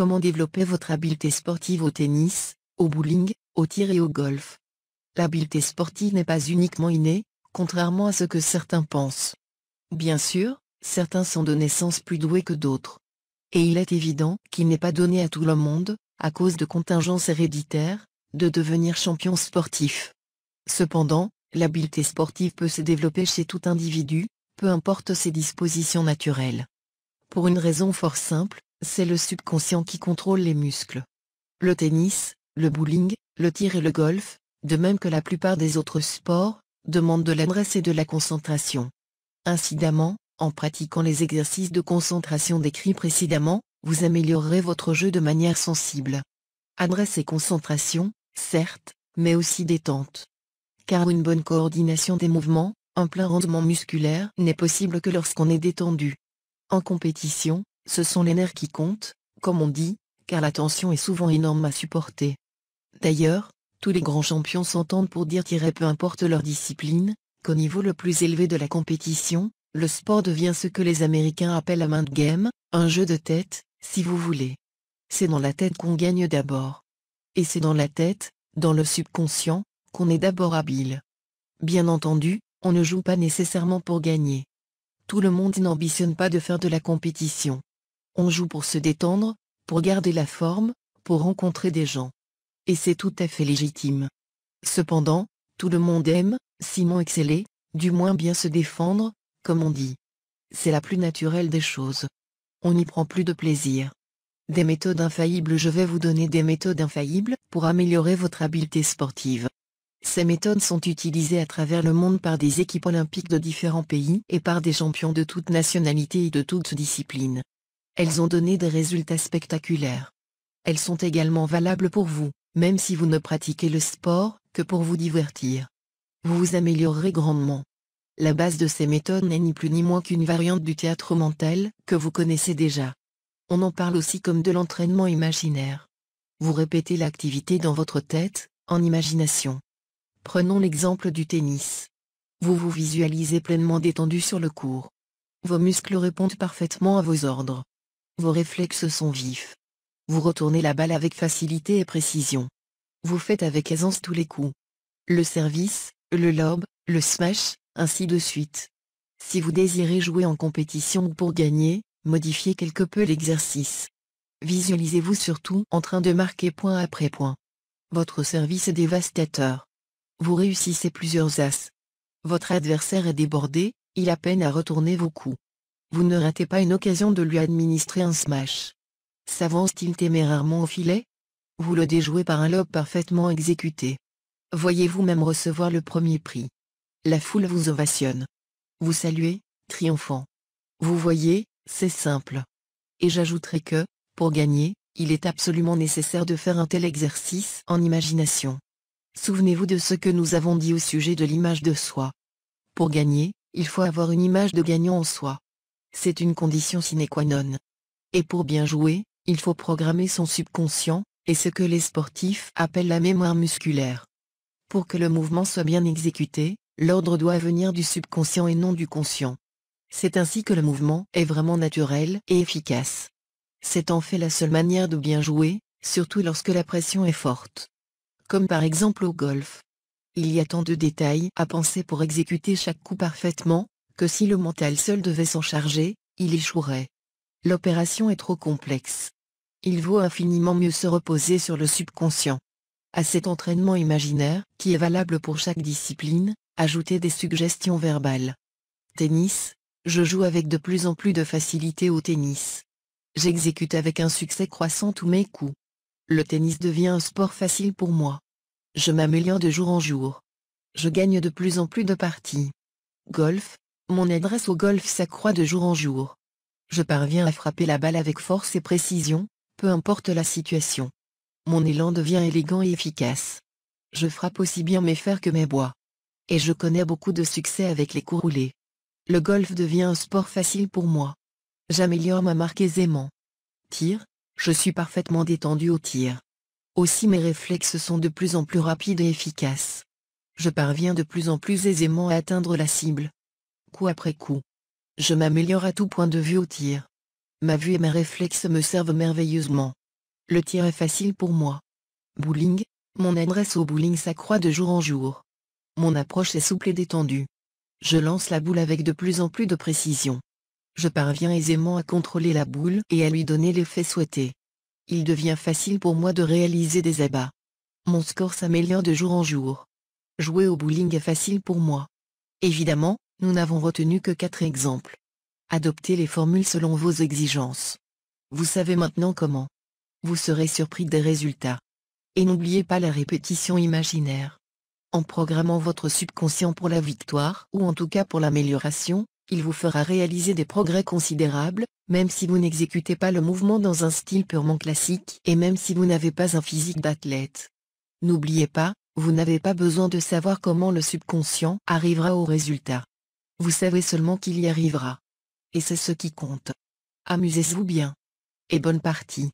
Comment développer votre habileté sportive au tennis, au bowling, au tir et au golf? L'habileté sportive n'est pas uniquement innée, contrairement à ce que certains pensent. Bien sûr, certains sont de naissance plus doués que d'autres. Et il est évident qu'il n'est pas donné à tout le monde, à cause de contingences héréditaires, de devenir champion sportif. Cependant, l'habileté sportive peut se développer chez tout individu, peu importe ses dispositions naturelles. Pour une raison fort simple, c'est le subconscient qui contrôle les muscles. Le tennis, le bowling, le tir et le golf, de même que la plupart des autres sports, demandent de l'adresse et de la concentration. Incidemment, en pratiquant les exercices de concentration décrits précédemment, vous améliorerez votre jeu de manière sensible. Adresse et concentration, certes, mais aussi détente. Car une bonne coordination des mouvements, un plein rendement musculaire n'est possible que lorsqu'on est détendu. En compétition, ce sont les nerfs qui comptent, comme on dit, car la tension est souvent énorme à supporter. D'ailleurs, tous les grands champions s'entendent pour dire peu importe leur discipline, qu'au niveau le plus élevé de la compétition, le sport devient ce que les Américains appellent un mind game, un jeu de tête, si vous voulez. C'est dans la tête qu'on gagne d'abord. Et c'est dans la tête, dans le subconscient, qu'on est d'abord habile. Bien entendu, on ne joue pas nécessairement pour gagner. Tout le monde n'ambitionne pas de faire de la compétition. On joue pour se détendre, pour garder la forme, pour rencontrer des gens. Et c'est tout à fait légitime. Cependant, tout le monde aime, sinon exceller, du moins bien se défendre, comme on dit. C'est la plus naturelle des choses. On n'y prend plus de plaisir. Des méthodes infaillibles. Je vais vous donner des méthodes infaillibles pour améliorer votre habileté sportive. Ces méthodes sont utilisées à travers le monde par des équipes olympiques de différents pays et par des champions de toutes nationalités et de toutes disciplines. Elles ont donné des résultats spectaculaires. Elles sont également valables pour vous, même si vous ne pratiquez le sport que pour vous divertir. Vous vous améliorerez grandement. La base de ces méthodes n'est ni plus ni moins qu'une variante du théâtre mental que vous connaissez déjà. On en parle aussi comme de l'entraînement imaginaire. Vous répétez l'activité dans votre tête, en imagination. Prenons l'exemple du tennis. Vous vous visualisez pleinement détendu sur le court. Vos muscles répondent parfaitement à vos ordres. Vos réflexes sont vifs. Vous retournez la balle avec facilité et précision. Vous faites avec aisance tous les coups. Le service, le lob, le smash, ainsi de suite. Si vous désirez jouer en compétition ou pour gagner, modifiez quelque peu l'exercice. Visualisez-vous surtout en train de marquer point après point. Votre service est dévastateur. Vous réussissez plusieurs as. Votre adversaire est débordé, il a peine à retourner vos coups. Vous ne ratez pas une occasion de lui administrer un smash. S'avance-t-il témérairement au filet? Vous le déjouez par un lob parfaitement exécuté. Voyez-vous même recevoir le premier prix. La foule vous ovationne. Vous saluez, triomphant. Vous voyez, c'est simple. Et j'ajouterai que, pour gagner, il est absolument nécessaire de faire un tel exercice en imagination. Souvenez-vous de ce que nous avons dit au sujet de l'image de soi. Pour gagner, il faut avoir une image de gagnant en soi. C'est une condition sine qua non. Et pour bien jouer, il faut programmer son subconscient, et ce que les sportifs appellent la mémoire musculaire. Pour que le mouvement soit bien exécuté, l'ordre doit venir du subconscient et non du conscient. C'est ainsi que le mouvement est vraiment naturel et efficace. C'est en fait la seule manière de bien jouer, surtout lorsque la pression est forte. Comme par exemple au golf. Il y a tant de détails à penser pour exécuter chaque coup parfaitement, que si le mental seul devait s'en charger, il échouerait. L'opération est trop complexe. Il vaut infiniment mieux se reposer sur le subconscient. À cet entraînement imaginaire, qui est valable pour chaque discipline, ajoutez des suggestions verbales. Tennis, je joue avec de plus en plus de facilité au tennis. J'exécute avec un succès croissant tous mes coups. Le tennis devient un sport facile pour moi. Je m'améliore de jour en jour. Je gagne de plus en plus de parties. Golf, mon adresse au golf s'accroît de jour en jour. Je parviens à frapper la balle avec force et précision, peu importe la situation. Mon élan devient élégant et efficace. Je frappe aussi bien mes fers que mes bois. Et je connais beaucoup de succès avec les coups roulés. Le golf devient un sport facile pour moi. J'améliore ma marque aisément. Tir, je suis parfaitement détendu au tir. Aussi mes réflexes sont de plus en plus rapides et efficaces. Je parviens de plus en plus aisément à atteindre la cible. Coup après coup. Je m'améliore à tout point de vue au tir. Ma vue et mes réflexes me servent merveilleusement. Le tir est facile pour moi. Bowling, mon adresse au bowling s'accroît de jour en jour. Mon approche est souple et détendue. Je lance la boule avec de plus en plus de précision. Je parviens aisément à contrôler la boule et à lui donner l'effet souhaité. Il devient facile pour moi de réaliser des abats. Mon score s'améliore de jour en jour. Jouer au bowling est facile pour moi. Évidemment, nous n'avons retenu que 4 exemples. Adoptez les formules selon vos exigences. Vous savez maintenant comment. Vous serez surpris des résultats. Et n'oubliez pas la répétition imaginaire. En programmant votre subconscient pour la victoire ou en tout cas pour l'amélioration, il vous fera réaliser des progrès considérables, même si vous n'exécutez pas le mouvement dans un style purement classique et même si vous n'avez pas un physique d'athlète. N'oubliez pas, vous n'avez pas besoin de savoir comment le subconscient arrivera au résultat. Vous savez seulement qu'il y arrivera. Et c'est ce qui compte. Amusez-vous bien. Et bonne partie.